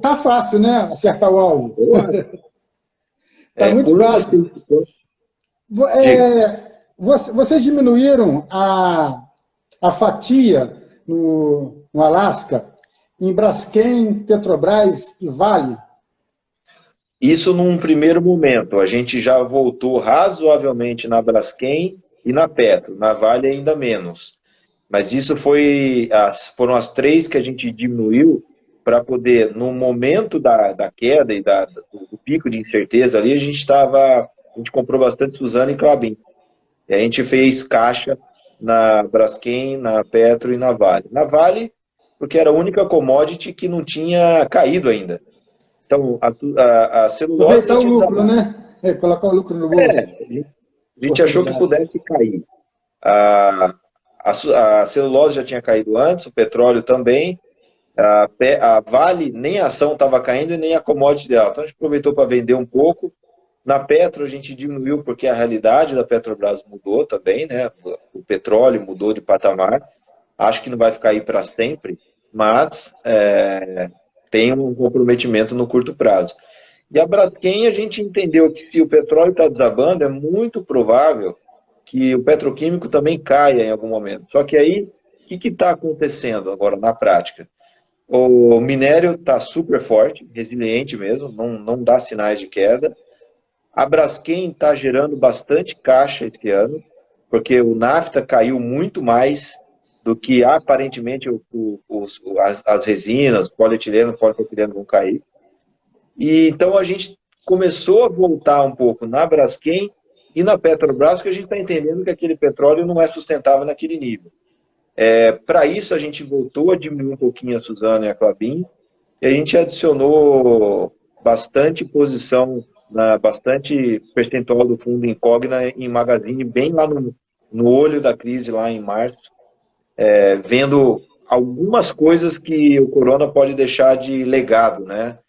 Tá fácil, né? Acertar o alvo. Porra, Tá muito por uma prático. situação. Diga. Vocês diminuíram a fatia no Alasca em Braskem, Petrobras e Vale? Isso num primeiro momento. A gente já voltou razoavelmente na Braskem e na Petro. Na Vale ainda menos. Mas isso foram as três que a gente diminuiu para poder, no momento da queda e do pico de incerteza ali, a gente comprou bastante Suzano e Klabin. E a gente fez caixa na Braskem, na Petro e na Vale. Na Vale, porque era a única commodity que não tinha caído ainda. Então, a celulose já Aproveitar o tinha lucro, desabado. né? Colocar o lucro no É, bolso. a gente achou que Oportunidade. pudesse cair. A, a celulose já tinha caído antes, o petróleo também. A Vale, nem a ação estava caindo e nem a commodity dela. Então, a gente aproveitou para vender um pouco. Na Petro, a gente diminuiu porque a realidade da Petrobras mudou também, né? O petróleo mudou de patamar. Acho que não vai ficar aí para sempre, mas tem um comprometimento no curto prazo. E a Braskem, a gente entendeu que se o petróleo está desabando, é muito provável que o petroquímico também caia em algum momento. Só que aí, o que está acontecendo agora na prática? O minério está super forte, resiliente mesmo, não dá sinais de queda. A Braskem está gerando bastante caixa esse ano, porque o nafta caiu muito mais do que aparentemente as resinas, polietileno, polipropileno vão cair. E então a gente começou a voltar um pouco na Braskem e na Petrobras, que a gente está entendendo que aquele petróleo não é sustentável naquele nível. Para isso a gente voltou a diminuir um pouquinho a Suzano e a Klabin, e a gente adicionou bastante posição, bastante percentual do fundo em Cogna em Magazine, bem lá no olho da crise, lá em março, vendo algumas coisas que o Corona pode deixar de legado, né?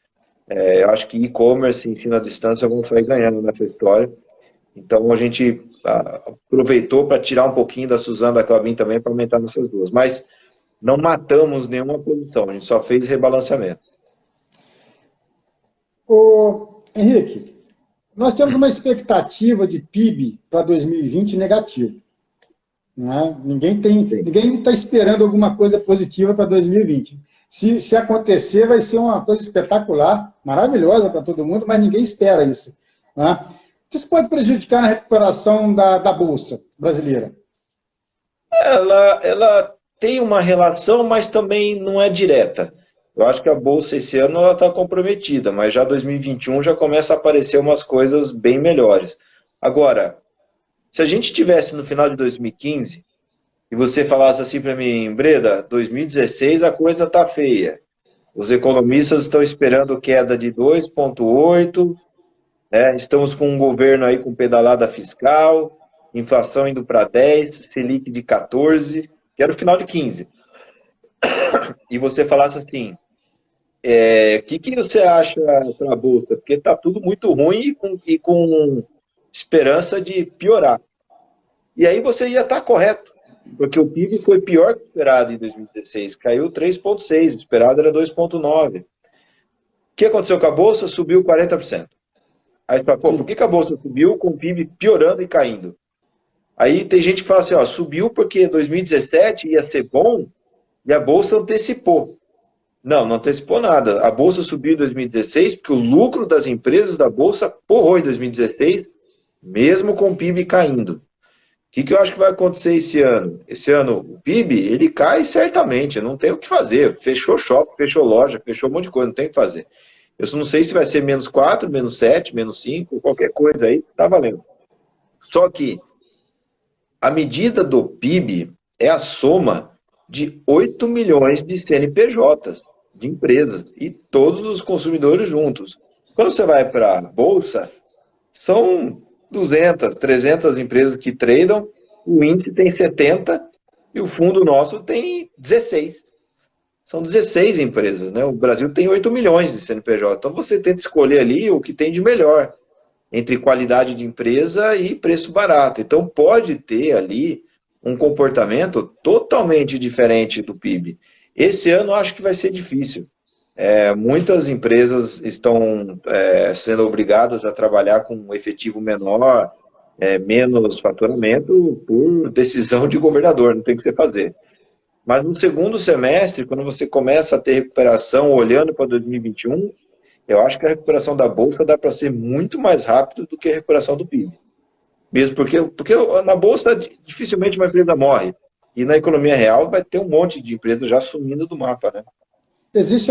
Eu acho que e-commerce, ensino à distância, vão sair ganhando nessa história. Então a gente aproveitou para tirar um pouquinho da Suzano da Clabin também para aumentar nessas duas. Mas não matamos nenhuma posição, a gente só fez rebalanceamento. Ô, Henrique, nós temos uma expectativa de PIB para 2020 negativo. Não é? Sim. Ninguém está esperando alguma coisa positiva para 2020. Se acontecer, vai ser uma coisa espetacular, maravilhosa para todo mundo, mas ninguém espera isso. Não é? Isso pode prejudicar na recuperação da Bolsa brasileira. Ela tem uma relação, mas também não é direta. Eu acho que a Bolsa esse ano está comprometida, mas já 2021 já começa a aparecer umas coisas bem melhores. Agora, se a gente tivesse no final de 2015 e você falasse assim para mim, Breda, 2016 a coisa está feia. Os economistas estão esperando queda de 2,8, né? Estamos com um governo aí com pedalada fiscal, inflação indo para 10, Selic de 14, que era o final de 15. E você falasse assim, que você acha para a Bolsa? Porque está tudo muito ruim e com esperança de piorar. E aí você ia estar correto, porque o PIB foi pior que esperado em 2016, caiu 3,6, o esperado era 2,9. O que aconteceu com a Bolsa? Subiu 40%. Aí você fala, pô, por Sim. que a Bolsa subiu com o PIB piorando e caindo? Aí tem gente que fala assim, ó, subiu porque 2017 ia ser bom e a Bolsa antecipou. Não antecipou nada. A Bolsa subiu em 2016 porque o lucro das empresas da Bolsa porrou em 2016, mesmo com o PIB caindo. O que eu acho que vai acontecer esse ano? Esse ano, o PIB, ele cai certamente, não tem o que fazer. Fechou shopping, fechou loja, fechou um monte de coisa, não tem o que fazer. Eu só não sei se vai ser -4, -7, -5, qualquer coisa aí, tá valendo. Só que a medida do PIB é a soma de 8 milhões de CNPJs, de empresas, e todos os consumidores juntos. Quando você vai para a Bolsa, são 200, 300 empresas que tradam, o índice tem 70 e o fundo nosso tem 16. São 16 empresas, né? O Brasil tem 8 milhões de CNPJ. Então você tenta escolher ali o que tem de melhor entre qualidade de empresa e preço barato. Então pode ter ali um comportamento totalmente diferente do PIB. Esse ano eu acho que vai ser difícil. Muitas empresas estão sendo obrigadas a trabalhar com um efetivo menor, menos faturamento, por decisão de governador, não tem o que você fazer. Mas no segundo semestre, quando você começa a ter recuperação olhando para 2021, eu acho que a recuperação da Bolsa dá para ser muito mais rápido do que a recuperação do PIB. Mesmo porque na Bolsa dificilmente uma empresa morre. E na economia real vai ter um monte de empresas já sumindo do mapa, né? Existe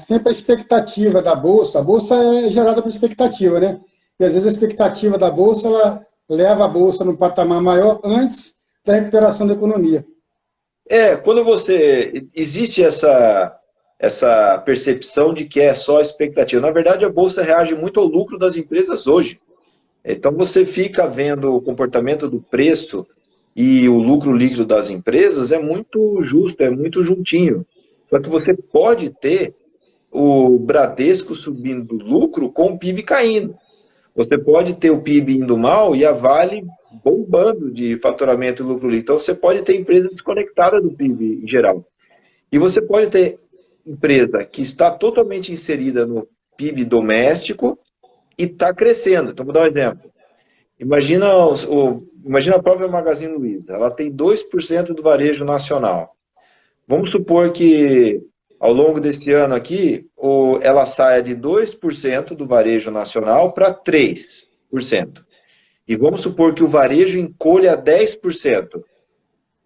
sempre a expectativa da Bolsa. A Bolsa é gerada por expectativa, né? E às vezes a expectativa da Bolsa ela leva a Bolsa num patamar maior antes da recuperação da economia. Quando existe essa percepção de que é só expectativa. Na verdade, a Bolsa reage muito ao lucro das empresas hoje. Então, você fica vendo o comportamento do preço e o lucro líquido das empresas é muito justo, é muito juntinho. Só que você pode ter o Bradesco subindo lucro com o PIB caindo. Você pode ter o PIB indo mal e a Vale bombando de faturamento e lucro líquido. Então, você pode ter empresa desconectada do PIB em geral. E você pode ter empresa que está totalmente inserida no PIB doméstico e está crescendo. Então, vou dar um exemplo. Imagina a própria Magazine Luiza. Ela tem 2% do varejo nacional. Vamos supor que, ao longo desse ano aqui, ela saia de 2% do varejo nacional para 3%. E vamos supor que o varejo encolha 10%.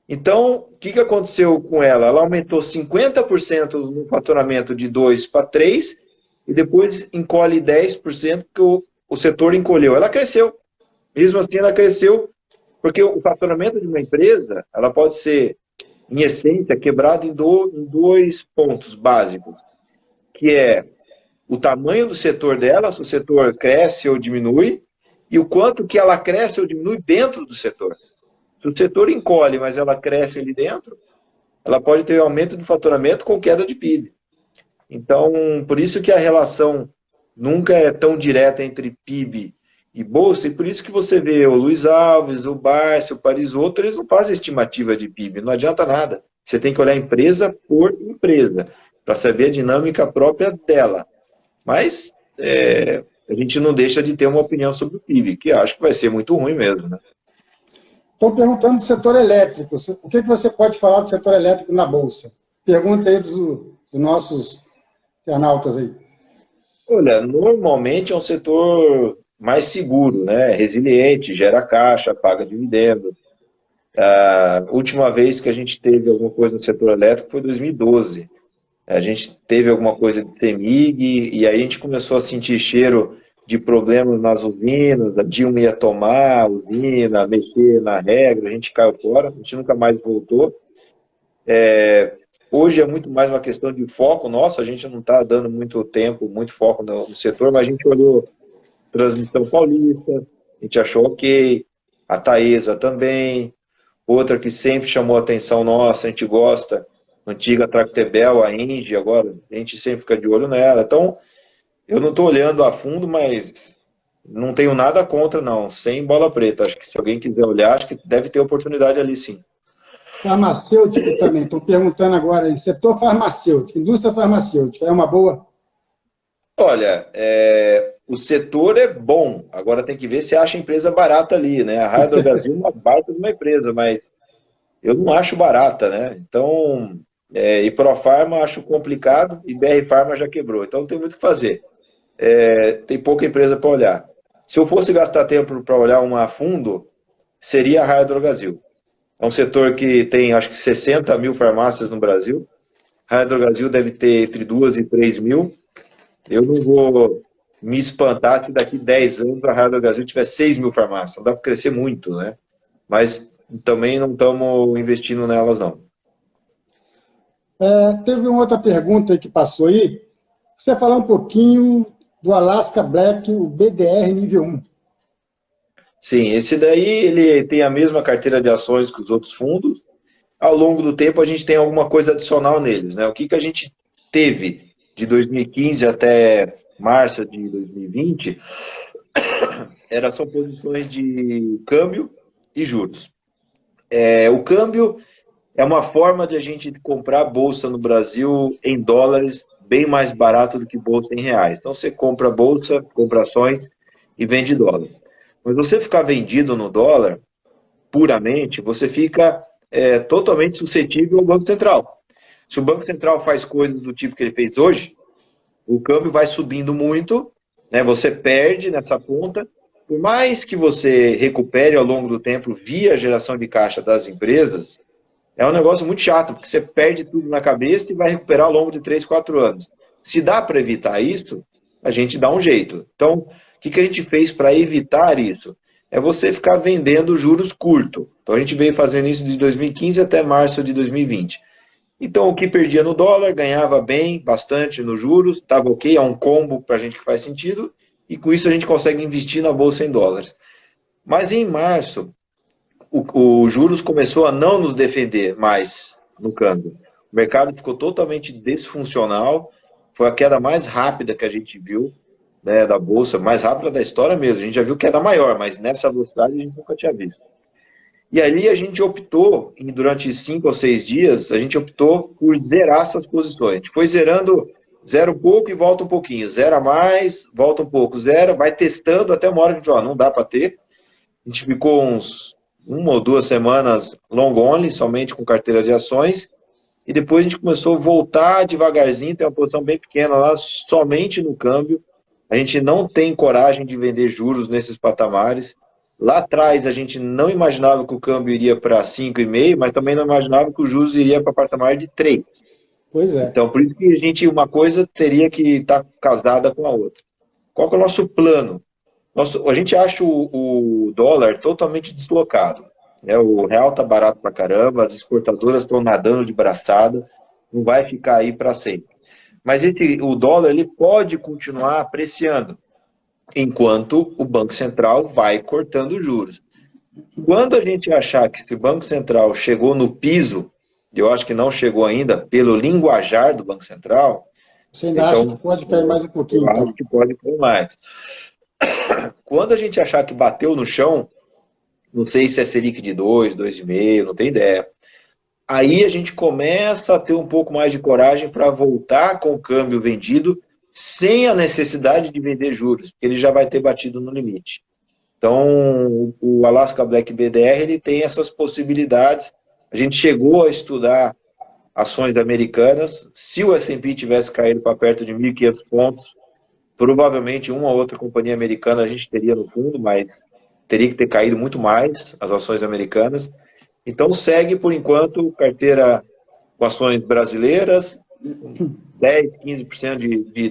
Então, o que aconteceu com ela? Ela aumentou 50% no faturamento de 2 para 3 e depois encolhe 10% porque o setor encolheu. Ela cresceu. Mesmo assim, ela cresceu porque o faturamento de uma empresa, ela pode ser, em essência, quebrado em dois pontos básicos, que é o tamanho do setor dela, se o setor cresce ou diminui, e o quanto que ela cresce ou diminui dentro do setor. Se o setor encolhe, mas ela cresce ali dentro, ela pode ter aumento de faturamento com queda de PIB. Então, por isso que a relação nunca é tão direta entre PIB e Bolsa, e por isso que você vê o Luiz Alves, o Barça, o Parisotto, eles não fazem estimativa de PIB, não adianta nada. Você tem que olhar empresa por empresa, para saber a dinâmica própria dela. Mas a gente não deixa de ter uma opinião sobre o PIB, que acho que vai ser muito ruim mesmo, né? Estou perguntando do setor elétrico. O que você pode falar do setor elétrico na Bolsa? Pergunta aí dos nossos internautas aí. Olha, normalmente é um setor mais seguro, né? Resiliente, gera caixa, paga dividendo. A última vez que a gente teve alguma coisa no setor elétrico foi em 2012. A gente teve alguma coisa de CEMIG e aí a gente começou a sentir cheiro de problemas nas usinas, a Dilma ia tomar a usina, mexer na regra, a gente caiu fora, a gente nunca mais voltou. Hoje é muito mais uma questão de foco nosso, a gente não está dando muito tempo, muito foco no setor, mas a gente olhou Transmissão Paulista, a gente achou ok, a Taesa também, outra que sempre chamou a atenção nossa, a gente gosta, antiga Tractebel, a Engie, agora a gente sempre fica de olho nela. Então, eu não estou olhando a fundo, mas não tenho nada contra, não, sem bola preta. Acho que se alguém quiser olhar, acho que deve ter oportunidade ali, sim. Farmacêutico também, estão perguntando agora aí, setor farmacêutico, indústria farmacêutica, é uma boa? Olha, o setor é bom, agora tem que ver se acha empresa barata ali, né? A Raia Drogasil é uma baita de uma empresa, mas eu não acho barata, né? Então, e Profarma acho complicado e BR Farma já quebrou, então não tem muito o que fazer. Tem pouca empresa para olhar. Se eu fosse gastar tempo para olhar uma a fundo, seria a Raia Drogasil. É um setor que tem, acho que 60 mil farmácias no Brasil. A Raia Drogasil deve ter entre 2 e 3 mil. Eu não vou me espantar se daqui 10 anos a Raia Drogasil tiver 6 mil farmácias. Não dá para crescer muito, né? Mas também não estamos investindo nelas, não. Teve uma outra pergunta aí que passou aí. Você falar um pouquinho do Alaska Black, o BDR nível 1. Sim, esse daí ele tem a mesma carteira de ações que os outros fundos. Ao longo do tempo a gente tem alguma coisa adicional neles, né? O que a gente teve de 2015 até março de 2020 são posições de câmbio e juros. O câmbio é uma forma de a gente comprar bolsa no Brasil em dólares bem mais barato do que bolsa em reais. Então você compra bolsa, compra ações e vende dólar. Mas você ficar vendido no dólar, puramente, você fica totalmente suscetível ao Banco Central. Se o Banco Central faz coisas do tipo que ele fez hoje, o câmbio vai subindo muito, né? Você perde nessa ponta. Por mais que você recupere ao longo do tempo via geração de caixa das empresas, é um negócio muito chato, porque você perde tudo na cabeça e vai recuperar ao longo de 3, 4 anos. Se dá para evitar isso, a gente dá um jeito. Então, o que a gente fez para evitar isso? É você ficar vendendo juros curto. Então, a gente veio fazendo isso de 2015 até março de 2020. Então, o que perdia no dólar, ganhava bem, bastante nos juros, estava ok, é um combo para a gente que faz sentido, e com isso a gente consegue investir na bolsa em dólares. Mas em março, o juros começou a não nos defender mais no câmbio. O mercado ficou totalmente disfuncional, foi a queda mais rápida que a gente viu, né, da bolsa, mais rápida da história mesmo. A gente já viu queda maior, mas nessa velocidade a gente nunca tinha visto. E ali a gente optou, durante 5 ou 6 dias, a gente optou por zerar essas posições. A gente foi zerando, zera um pouco e volta um pouquinho. Zera mais, volta um pouco, zera, vai testando até uma hora que a gente fala, não dá para ter. A gente ficou uns 1 ou 2 semanas long only, somente com carteira de ações. E depois a gente começou a voltar devagarzinho, tem uma posição bem pequena lá, somente no câmbio. A gente não tem coragem de vender juros nesses patamares. Lá atrás a gente não imaginava que o câmbio iria para 5,5, mas também não imaginava que o juros iria para patamar de 3. Pois é. Então, por isso que uma coisa teria que estar casada com a outra. Qual que é o nosso plano? A gente acha o dólar totalmente deslocado. O real está barato pra caramba, as exportadoras estão nadando de braçada, não vai ficar aí para sempre. Mas o dólar ele pode continuar apreciando, enquanto o Banco Central vai cortando juros. Quando a gente achar que esse Banco Central chegou no piso, eu acho que não chegou ainda, pelo linguajar do Banco Central... Você ainda acha que pode cair mais um pouquinho? Eu acho que pode cair mais. Quando a gente achar que bateu no chão, não sei se é Selic de 2, 2,5, não tenho ideia. Aí a gente começa a ter um pouco mais de coragem para voltar com o câmbio vendido, sem a necessidade de vender juros, porque ele já vai ter batido no limite. Então, o Alaska Black BDR ele tem essas possibilidades. A gente chegou a estudar ações americanas. Se o S&P tivesse caído para perto de 1.500 pontos, provavelmente uma ou outra companhia americana a gente teria no fundo, mas teria que ter caído muito mais as ações americanas. Então, segue, por enquanto, carteira com ações brasileiras, 10, 15% de